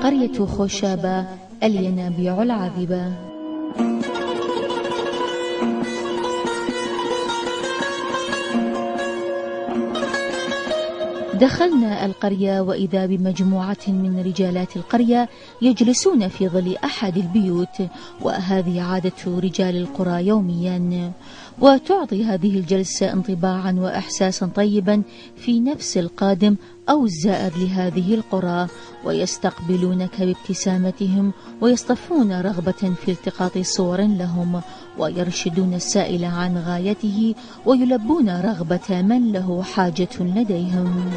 قرية خوشابة الينابيع العذبة. دخلنا القرية وإذا بمجموعة من رجالات القرية يجلسون في ظل أحد البيوت، وهذه عادة رجال القرى يوميا، وتعطي هذه الجلسة انطباعا وإحساسا طيبا في نفس القادم أو الزائر لهذه القرى، ويستقبلونك بابتسامتهم ويصطفون رغبة في التقاط صور لهم، ويرشدون السائل عن غايته ويلبون رغبة من له حاجة لديهم.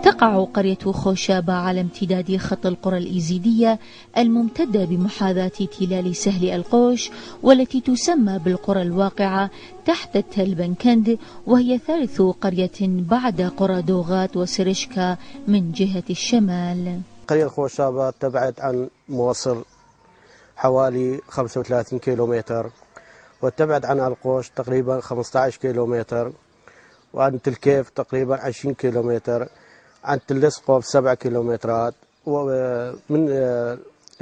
تقع قرية خوشابة على امتداد خط القرى الإيزيدية الممتدة بمحاذاة تلال سهل القوش، والتي تسمى بالقرى الواقعة تحت التل بنكند، وهي ثالث قرية بعد قرى دوغات وسرشكا من جهة الشمال. قرية خوشابة تبعد عن موصل حوالي 35 كيلومتر، وتبعد عن القوش تقريبا 15 كيلومتر، وعن تلكيف تقريبا 20 كيلومتر، عن تلسقوف 7 كيلومترات، ومن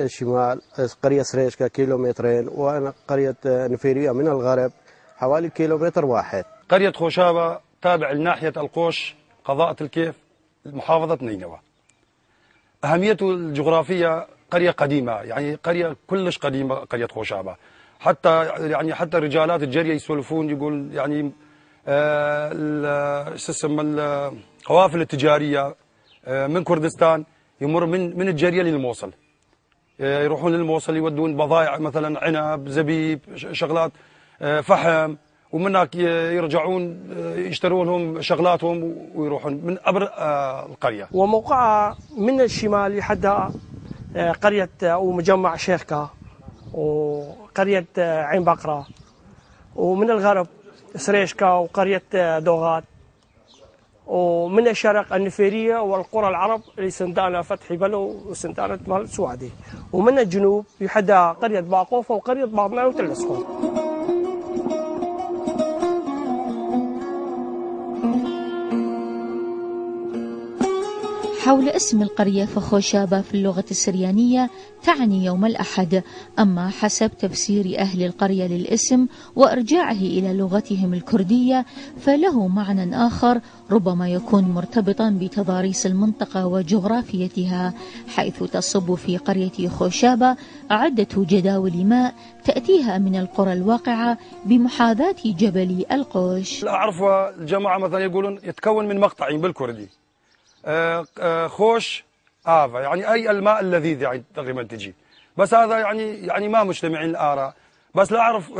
الشمال قرية سريشكا كيلومترين، وأنا قرية نفيرية من الغرب حوالي كيلومتر واحد. قرية خوشابة تابع لناحية القوش قضاء تلكيف محافظة نينوى. أهميته الجغرافية قرية قديمة، يعني قرية كلش قديمة قرية خوشابة، حتى رجالات الجرية يسولفون يقول يعني القوافل التجارية من كردستان يمر من الجرية للموصل، يروحون للموصل يودون بضائع مثلا عنب زبيب شغلات فحم، ومن هناك يرجعون يشترون لهم شغلاتهم ويروحون من أبر القرية. وموقعها من الشمال لحد قرية ومجمع شيخكا وقرية عين بقرة، ومن الغرب سريشكا وقرية دوغات، ومن الشرق النفيرية والقرى العرب اللي سندانة فتحي بلو وسندانة مال سوادي، ومن الجنوب يحدى قرية باقوفة وقرية باطنة وتلسقوف. حول اسم القرية فخوشابة في اللغة السريانية تعني يوم الأحد، أما حسب تفسير أهل القرية للاسم وإرجاعه إلى لغتهم الكردية فله معنى آخر ربما يكون مرتبطا بتضاريس المنطقة وجغرافيتها، حيث تصب في قرية خوشابة عدة جداول ماء تأتيها من القرى الواقعة بمحاذاة جبل القوش. أعرف الجماعة مثلا يقولون يتكون من مقطعين بالكردي، خوش آفا يعني أي الماء اللذيذ يعني تقريبا تجي، بس هذا يعني ما مجتمعين الآراء. بس لا أعرف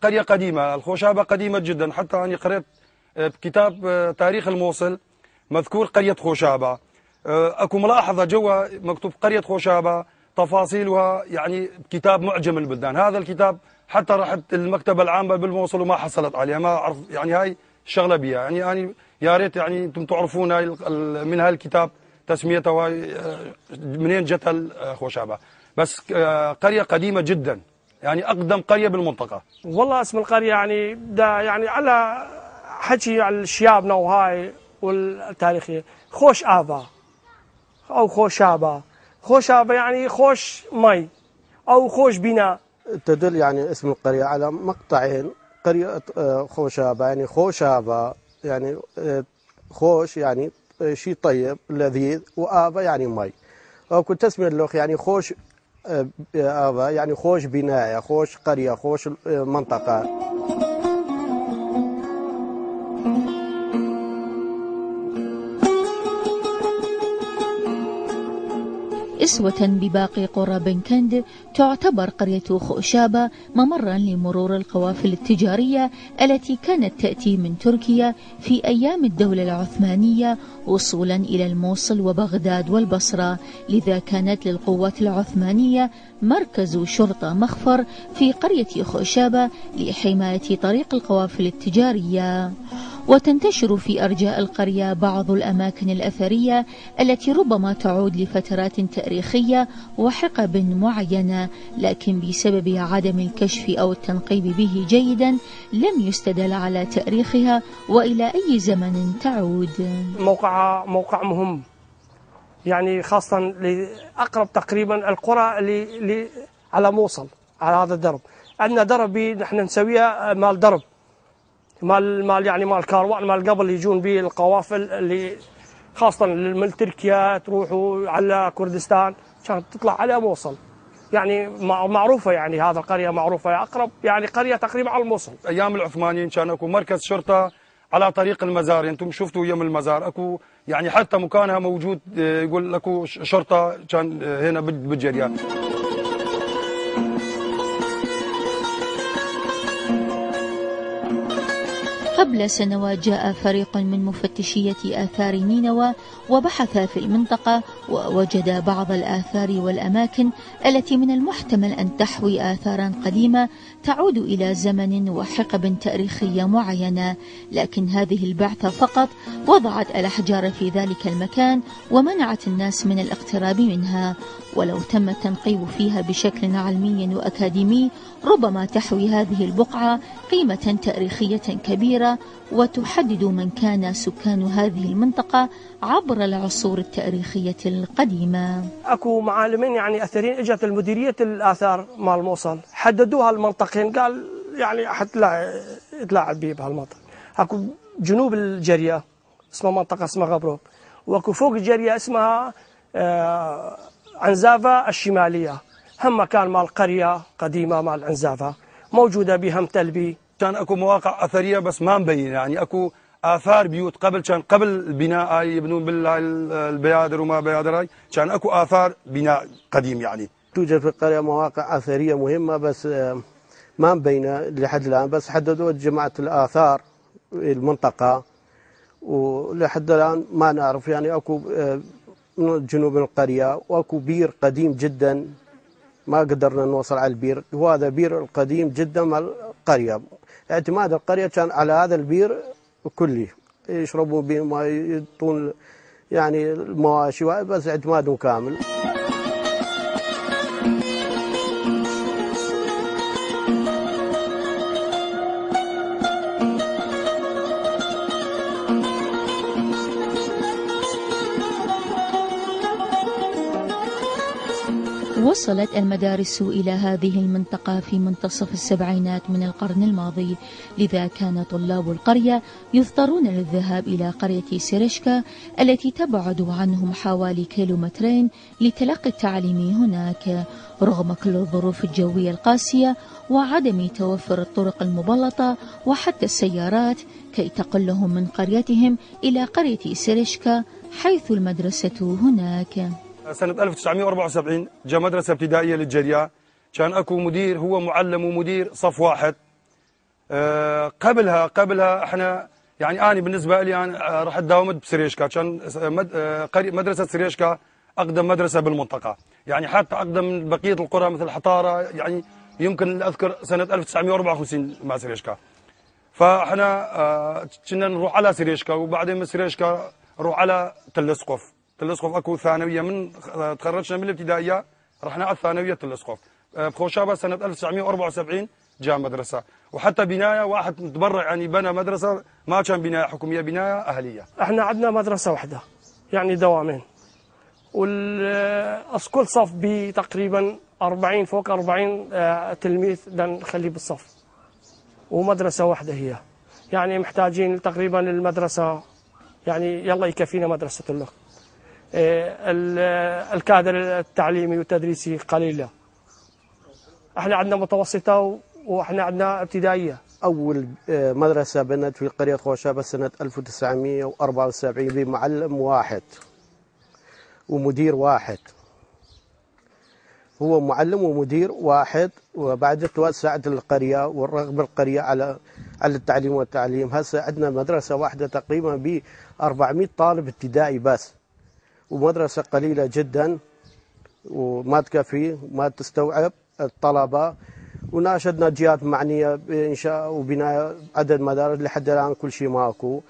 قرية قديمة، الخوشابة قديمة جدا، حتى أنا قرأت بكتاب تاريخ الموصل مذكور قرية خوشابة، أكو ملاحظة جوا مكتوب قرية خوشابة تفاصيلها يعني كتاب معجم البلدان. هذا الكتاب حتى رحت المكتبة العامة بالموصل وما حصلت عليها، ما أعرف يعني هاي الشغلة بيها، يعني يا ريت يعني انتم تعرفون من هاي الكتاب تسميته منين جت خوشابة. بس قرية قديمة جدا، يعني أقدم قرية بالمنطقة. والله اسم القرية يعني دا يعني على حكي على الشيابنا وهاي والتاريخية، خوش آبا أو خوشابة. خوشابة يعني خوش مي أو خوش بناء. تدل يعني اسم القرية على مقطعين، قرية خوشابة يعني خوشابة يعني خوش يعني شيء طيب لذيذ، وآبا يعني مي، أو كنت تسمي اللوخ يعني خوش آبا يعني خوش بناية، خوش قرية، خوش منطقة. إسوة بباقي قرى بنكند تعتبر قرية خوشابة ممرا لمرور القوافل التجارية التي كانت تأتي من تركيا في أيام الدولة العثمانية وصولا إلى الموصل وبغداد والبصرة، لذا كانت للقوات العثمانية مركز شرطة مخفر في قرية خوشابة لحماية طريق القوافل التجارية. وتنتشر في أرجاء القرية بعض الأماكن الأثرية التي ربما تعود لفترات تاريخية وحقب معينة، لكن بسبب عدم الكشف أو التنقيب به جيدا لم يستدل على تاريخها وإلى أي زمن تعود. موقع مهم، يعني خاصة لأقرب تقريبا القرى اللي على موصل على هذا الدرب. عندنا درب نحن نسويها مال درب، مال يعني مال كاروان، مال قبل يجون به القوافل اللي خاصة من تركيا تروحوا على كردستان كانت تطلع على موصل، يعني معروفة، يعني هذا القرية معروفة أقرب يعني قرية تقريبا على الموصل. أيام العثمانيين كان أكو مركز شرطة على طريق المزار، أنتم شفتوا يم المزار أكو يعني حتى مكانها موجود، يقول أكو شرطة كان هنا بالجريان. قبل سنوات جاء فريق من مفتشية آثار نينوى وبحث في المنطقة ووجد بعض الآثار والأماكن التي من المحتمل أن تحوي آثارا قديمة تعود إلى زمن وحقب تاريخية معينة، لكن هذه البعثة فقط وضعت الأحجار في ذلك المكان ومنعت الناس من الاقتراب منها، ولو تم التنقيب فيها بشكل علمي وأكاديمي ربما تحوي هذه البقعة قيمة تاريخية كبيرة وتحدد من كان سكان هذه المنطقة عبر العصور التاريخية القديمة. اكو معالمين يعني اثرين اجت المديرية الاثار مال الموصل حددوها المنطقين، قال يعني تلاعب به بهالمنطقة. اكو جنوب الجرية اسمها منطقة اسمها غبروب، واكو فوق الجرية اسمها عنزافة الشمالية، هم مكان مال قرية قديمة مال عنزافة موجودة بهم تلبي. كان اكو مواقع اثريه بس ما مبين، يعني اكو اثار بيوت قبل، كان قبل البناء هاي يبنون بالبيادر وما بيادر، هاي كان اكو اثار بناء قديم. يعني توجد في القرية مواقع أثرية مهمة بس ما مبينة لحد الآن، بس حددوا جماعة الآثار المنطقة ولحد الآن ما نعرف. يعني اكو جنوب القرية واكو بير قديم جدا ما قدرنا نوصل على البير، وهذا بير القديم جدا مال القرية. اعتماد القرية كان على هذا البير كله، يشربوا به ما يطون يعني المواشي، بس اعتمادهم كامل. وصلت المدارس إلى هذه المنطقة في منتصف السبعينات من القرن الماضي، لذا كان طلاب القرية يضطرون للذهاب إلى قرية سيريشكا التي تبعد عنهم حوالي كيلومترين لتلقي التعليم هناك، رغم كل الظروف الجوية القاسية وعدم توفر الطرق المبلطة وحتى السيارات كي تقلهم من قريتهم إلى قرية سيريشكا حيث المدرسة هناك. سنة 1974 جاء مدرسة ابتدائية للجريا، كان اكو مدير هو معلم ومدير صف واحد. قبلها احنا يعني انا بالنسبة لي انا رحت داومت بسريشكا، كان مدرسة سريشكا اقدم مدرسة بالمنطقة، يعني حتى اقدم من بقية القرى مثل حطارة، يعني يمكن اذكر سنة 1954 مع سريشكا. فاحنا كنا نروح على سريشكا وبعدين من سريشكا نروح على تلسقف اكو ثانويه، من تخرجنا من الابتدائيه رحنا على الثانويه تلسقف. بخوشابه سنه 1974 جاء مدرسه، وحتى بنايه واحد متبرع يعني بنى مدرسه، ما كان بنايه حكوميه، بنايه اهليه. احنا عندنا مدرسه واحده يعني دوامين، كل صف بتقريبا 40 فوق 40 تلميذ نخليه بالصف، ومدرسه واحده هي، يعني محتاجين تقريبا المدرسه يعني يلا يكفينا مدرسه اللغة. الكادر التعليمي والتدريسي قليلة. احنا عندنا متوسطة واحنا عندنا ابتدائية. أول مدرسة بنت في قرية خوشابة سنة 1974 بمعلم واحد ومدير واحد، هو معلم ومدير واحد، وبعد توسعت القرية والرغبة القرية على التعليم والتعليم. هسه عندنا مدرسة واحدة تقريبا ب 400 طالب ابتدائي بس، ومدرسة قليلة جدا وما تكفي ما تستوعب الطلبة، وناشدنا الجهات المعنيه بانشاء وبناء عدد مدارس. لحد الان كل شيء ماكو.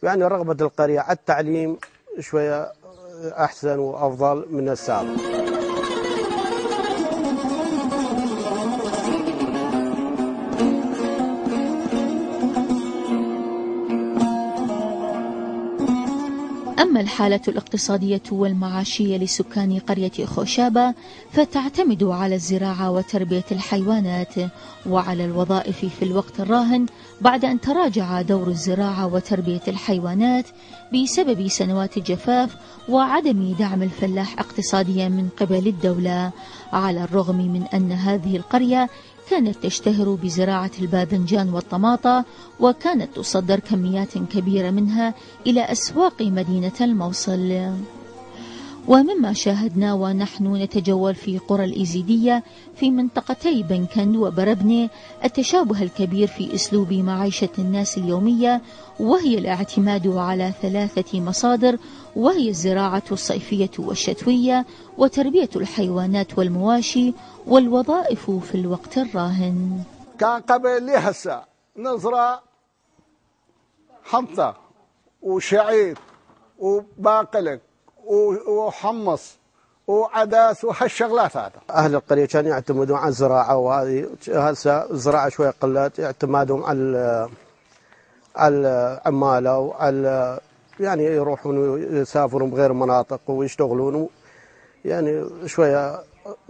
يعني رغبه القريه على التعليم شويه احسن وافضل من السابق. أما الحالة الاقتصادية والمعاشية لسكان قرية خوشابة فتعتمد على الزراعة وتربية الحيوانات وعلى الوظائف في الوقت الراهن، بعد أن تراجع دور الزراعة وتربية الحيوانات بسبب سنوات الجفاف وعدم دعم الفلاح اقتصاديا من قبل الدولة، على الرغم من أن هذه القرية كانت تشتهر بزراعة الباذنجان والطماطة، وكانت تصدر كميات كبيرة منها إلى أسواق مدينة الموصل. ومما شاهدنا ونحن نتجول في قرى الإزيدية في منطقتي بنكند وبربنة التشابه الكبير في أسلوب معيشة الناس اليومية، وهي الاعتماد على 3 مصادر، وهي الزراعة الصيفية والشتوية وتربية الحيوانات والمواشي والوظائف في الوقت الراهن. كان قبل لي هسه نزرع حنطة وشعير وباقلك وحمص وعدس وهالشغلات. هذا اهل القريه كانوا يعتمدون على الزراعه، وهذه هسه الزراعه شويه قلت، اعتمادهم على العماله وعلى يعني يروحون يسافرون بغير مناطق ويشتغلون، يعني شويه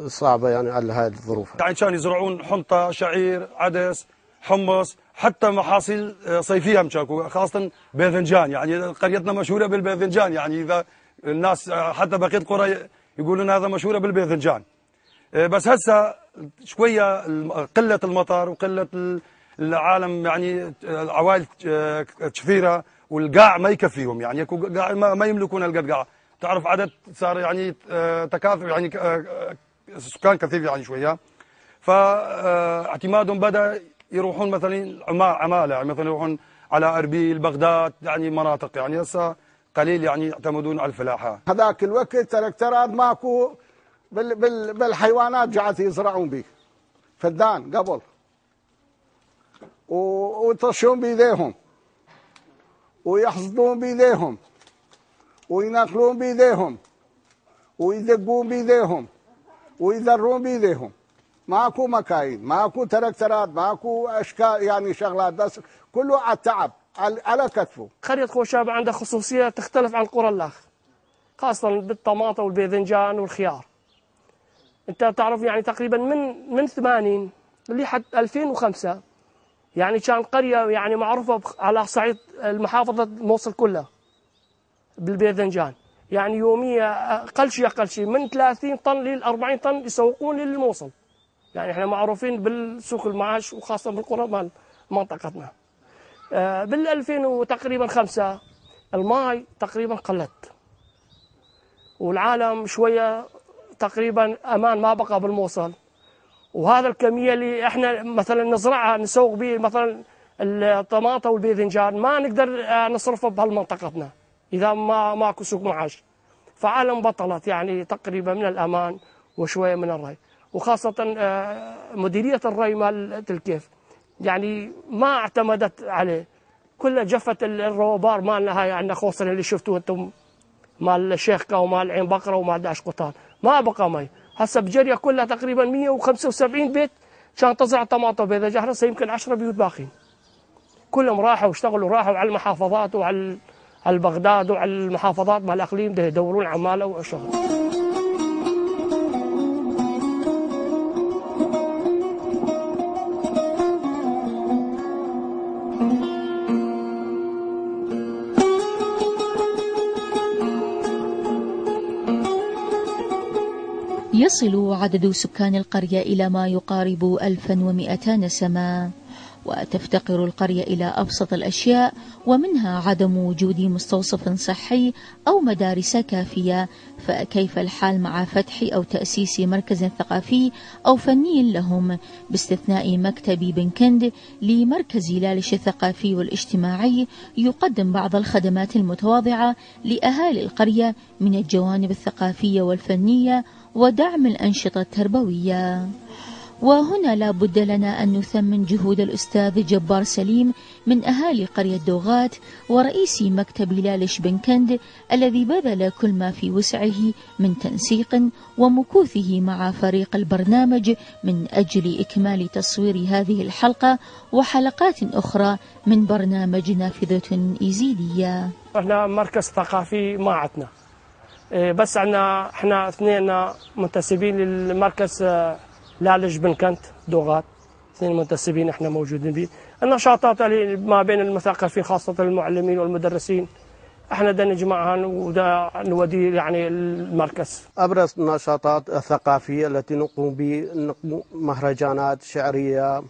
صعبه يعني على هذه الظروف. يعني كانوا يزرعون حنطه، شعير، عدس، حمص، حتى محاصيل صيفيه مشاكو، خاصه باذنجان. يعني قريتنا مشهوره بالباذنجان، يعني اذا الناس حتى بقيه القرى يقولون هذا مشهوره بالباذنجان. بس هسه شويه قله المطر وقله العالم، يعني عوائل كثيره والقاع ما يكفيهم، يعني قاع ما يملكون القاع. تعرف عدد صار يعني تكاثر، يعني سكان كثير يعني شويه، فاعتمادهم بدا يروحون مثلا عماله، يعني مثلا يروحون على اربيل، بغداد، يعني مناطق. يعني هسه قليل يعني يعتمدون على الفلاحه. هذاك الوقت تركترات ماكو، بالحيوانات جعت يزرعون به فدان قبل، ويطشون بيديهم ويحصدون بيديهم وينقلون بيديهم ويدقون بيديهم ويذرون بيديهم. ماكو مكاين، ماكو تركترات، ماكو اشكال يعني شغلات، بس كله على التعب على كتفه. قرية خوشابة عندها خصوصية تختلف عن القرى الأخرى، خاصة بالطماطة والباذنجان والخيار. أنت تعرف يعني تقريبا من 80 لحد 2005 يعني كان قرية يعني معروفة على صعيد المحافظة الموصل كلها بالباذنجان. يعني يوميا أقل شيء من 30 طن ل 40 طن يسوقون للموصل. يعني احنا معروفين بالسوق المعاش وخاصة بالقرى مال منطقتنا. بال 2000 تقريبا 5 الماء تقريبا قلت، والعالم شويه تقريبا امان ما بقى بالموصل. وهذا الكميه اللي احنا مثلا نزرعها نسوق به مثلا الطماطه والباذنجان ما نقدر نصرفها بهالمنطقتنا اذا ماكو سوق معاش. فعالم بطلت يعني تقريبا من الامان وشويه من الري، وخاصه مديريه الري مال تلكيف يعني ما اعتمدت عليه، كلها جفت الروبار مالنا هاي عندنا خوصن اللي شفتوه انتم مال الشيخكا ومال عين بقره ومال داعش قطان، ما بقى مي. هسه بجريه كلها تقريبا 175 بيت كان تزرع طماطم باذنجان، هسه يمكن 10 بيوت باقين. كلهم راحوا واشتغلوا، راحوا على المحافظات وعلى بغداد وعلى المحافظات مال الاقليم يدورون عماله وشغل. يصل عدد سكان القرية إلى ما يقارب 1200 نسمة، وتفتقر القرية إلى أبسط الأشياء، ومنها عدم وجود مستوصف صحي أو مدارس كافية. فكيف الحال مع فتح أو تأسيس مركز ثقافي أو فني لهم، باستثناء مكتب بنكند لمركز لالش الثقافي والاجتماعي يقدم بعض الخدمات المتواضعة لأهالي القرية من الجوانب الثقافية والفنية ودعم الأنشطة التربوية. وهنا لا بد لنا أن نثمن جهود الأستاذ جبار سليم من أهالي قرية دوغات ورئيس مكتب لالش بن كند الذي بذل كل ما في وسعه من تنسيق ومكوثه مع فريق البرنامج من أجل إكمال تصوير هذه الحلقة وحلقات أخرى من برنامج نافذة إيزيدية. احنا مركز ثقافي ما عندنا، بس عندنا احنا اثنين منتسبين للمركز لالش بن كنت دوغات، اثنين منتسبين احنا موجودين به. النشاطات اللي ما بين المثقفين خاصة المعلمين والمدرسين احنا دا نجمعها ودا نودي يعني المركز. ابرز النشاطات الثقافية التي نقوم بها مهرجانات شعرية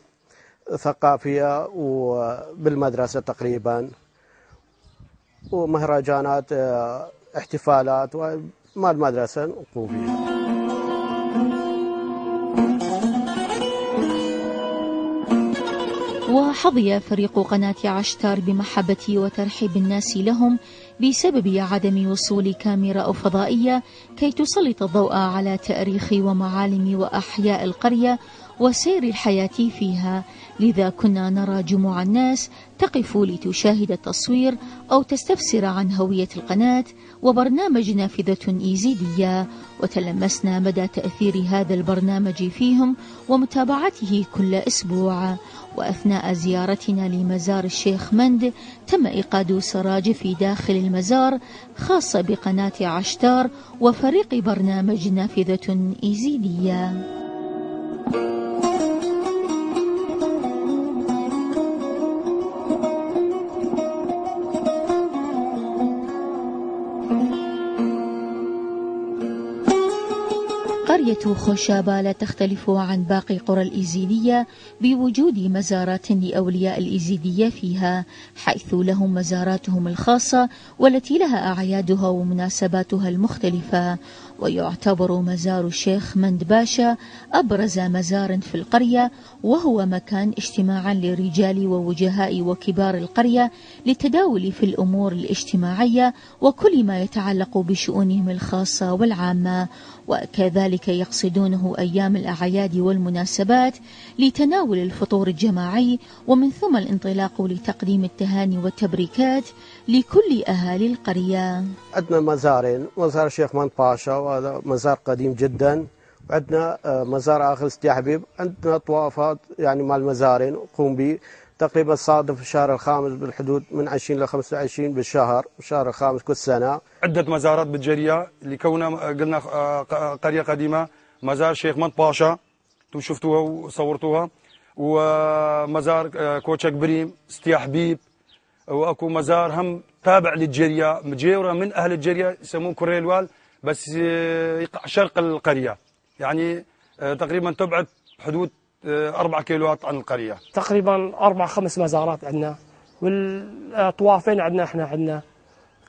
ثقافية وبالمدرسة تقريبا، ومهرجانات احتفالات وما المدرسة نقوم بها. وحظي فريق قناة عشتار بمحبة وترحيب الناس لهم بسبب عدم وصول كاميرا أو فضائية كي تسلط الضوء على تاريخ ومعالم وأحياء القرية وسير الحياة فيها، لذا كنا نرى جموع الناس تقف لتشاهد التصوير أو تستفسر عن هوية القناة وبرنامج نافذة إيزيدية، وتلمسنا مدى تأثير هذا البرنامج فيهم ومتابعته كل أسبوع. وأثناء زيارتنا لمزار الشيخ مند تم إيقاد سراج في داخل المزار خاصة بقناة عشتار وفريق برنامج نافذة إيزيدية. قرية خوشابة لا تختلف عن باقي قرى الإيزيدية بوجود مزارات لأولياء الإيزيدية فيها، حيث لهم مزاراتهم الخاصة والتي لها أعيادها ومناسباتها المختلفة. ويعتبر مزار الشيخ مند باشا أبرز مزار في القرية، وهو مكان اجتماع للرجال ووجهاء وكبار القرية للتداول في الأمور الاجتماعية وكل ما يتعلق بشؤونهم الخاصة والعامة، وكذلك يقصدونه أيام الأعياد والمناسبات لتناول الفطور الجماعي، ومن ثم الانطلاق لتقديم التهاني والتبريكات لكل أهالي القرية. عندنا مزارين، مزار الشيخ مند باشا وهذا مزار قديم جدا، وعندنا مزار آخر سيدي حبيب. عندنا طوافات يعني مع المزارين نقوم به تقريبا صادف الشهر الخامس بالحدود من 20 ل 25 بالشهر، الشهر الخامس كل سنة. عدة مزارات بالجرية اللي كونا قلنا قرية قديمة، مزار الشيخ مند باشا انتم شفتوها وصورتوها، ومزار كوتشك بريم ستي حبيب، واكو مزار هم تابع للجرية مجيورة من اهل الجرية يسموه كوريلوال، بس يقع شرق القرية، يعني تقريبا تبعد حدود 4 كيلوات عن القرية. تقريبا 4-5 مزارات عندنا، والطوافين عندنا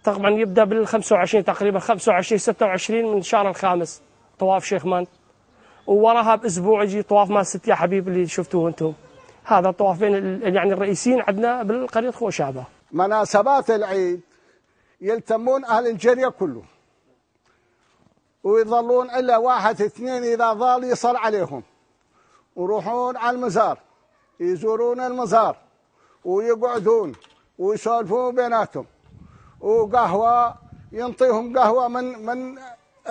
طبعا يبدا بال 25 تقريبا 25-26 من الشهر الخامس طواف شيخ مند، ووراها باسبوع يجي طواف مال ست يا حبيب اللي شفتوه انتم. هذا الطوافين يعني الرئيسيين عندنا بالقرية خوشابة. مناسبات العيد يلتمون اهل الجرية كله، ويظلون الا 1-2 اذا ظل يصل عليهم، ويروحون على المزار يزورون المزار ويقعدون ويسولفون بيناتهم، وقهوة ينطيهم قهوة من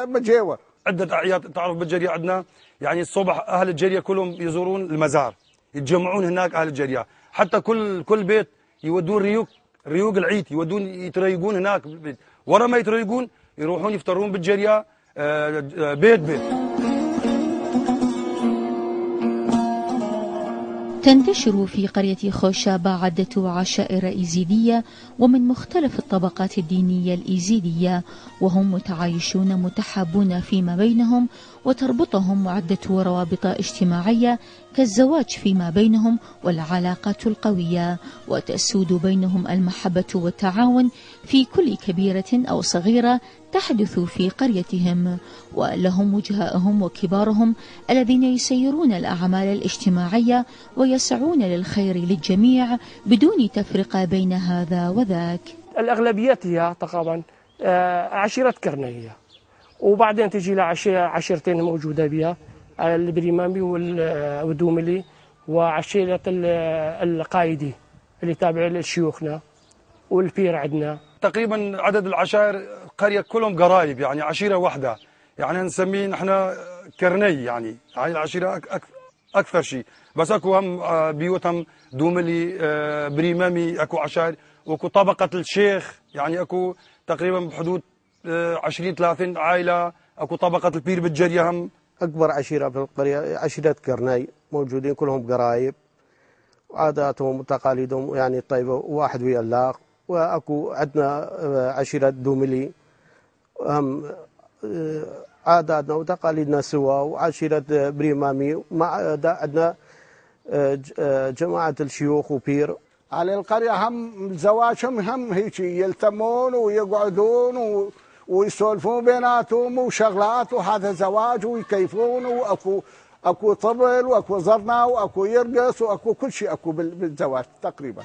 مجيور. عدة أعياد تعرف بالجرية عندنا، يعني الصبح أهل الجرية كلهم يزورون المزار، يتجمعون هناك أهل الجرية، حتى كل بيت يودون ريوق العيد، يودون يتريقون هناك بالبيت، ورا ما يتريقون يروحون يفطرون بالجرية بيت بيت. تنتشر في قرية خوشابة عدة عشائر إيزيدية ومن مختلف الطبقات الدينية الإيزيدية، وهم متعايشون متحابون فيما بينهم، وتربطهم عدة روابط اجتماعية كالزواج فيما بينهم والعلاقات القوية، وتسود بينهم المحبة والتعاون في كل كبيرة أو صغيرة تحدث في قريتهم. ولهم وجهاءهم وكبارهم الذين يسيرون الأعمال الاجتماعية ويسعون للخير للجميع بدون تفرقة بين هذا وذاك. الأغلبية هي طبعا عشيرة كرنية، وبعدين تجي لعشيرتين موجودة بها البريمامي والدوملي وعشيرة القايدي اللي تابع لشيوخنا والبير عندنا. تقريبا عدد العشائر القرية كلهم قرايب، يعني عشيرة واحدة، يعني نسميه نحن كرني، يعني هاي العشيرة أكثر شيء. بس أكو هم بيوتهم دوملي بريمامي، أكو عشائر وأكو طبقة الشيخ، يعني أكو تقريبا بحدود 20-30 عائلة. أكو طبقة البير بالجرية هم. أكبر عشيرة في القرية عشيرة كرني، موجودين كلهم قرايب وعاداتهم وتقاليدهم يعني طيبة، واحد ويا اللاق. وأكو عندنا عشيرة دوملي، هم عاداتنا وتقاليدنا سوا. وعشيرة بريمامي عندنا جماعة الشيوخ وبير. على القرية هم زواجهم هم هيك يلتمون ويقعدون ويسولفون بيناتهم وشغلات، وهذا زواج ويكيفون، واكو طبل واكو زرنا واكو يرقص واكو كل شيء اكو بالزواج تقريبا.